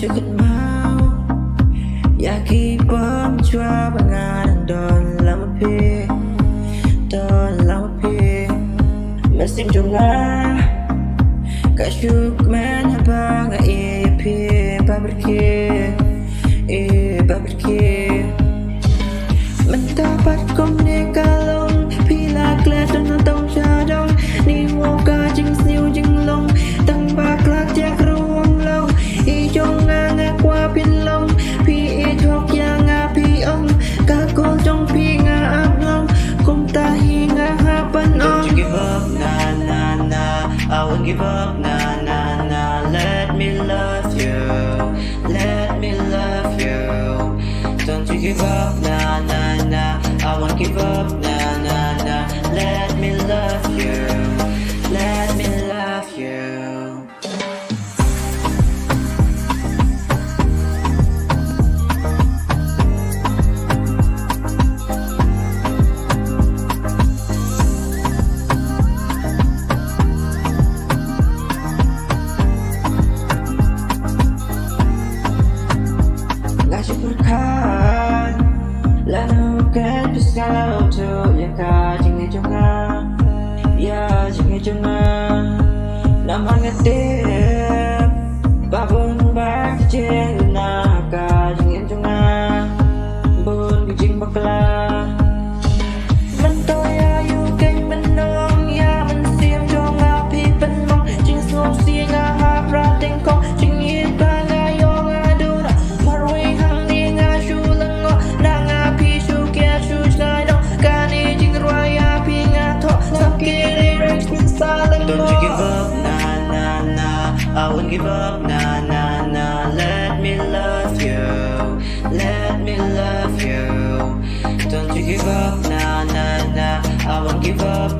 cho cần mau ya khi bom chua bangan don lama pe mesim jonga kashuk man habang e pe baberke mendapat komunikasi pila kelihatan tong jadong ni woka jing siu jing long tang bak lak jak ruang long i jong nga qua pin long pi e thok ya nga pi ong ka ko jong pi nga ap long kum ta hi nga ha pan ong. Don't you give up, na na na, I won't give up, na na na, let me love you, let me love you. Don't you give up, na na na, I won't give up, na na na, let me love you, let me love you. Berkan lalu kan pisau tu ya ka jingi jonga ya jingi jonga nama ngetep babun bak jeng na ka jingi jonga bun bijing bakla mentoya yu keng menong ya mensim jonga pi penmong jing suam singa ha prating kong jingi Don't you give up, na na na, I won't give up, na na na, let me love you, let me love you. Don't you give up, na na na, I won't give up,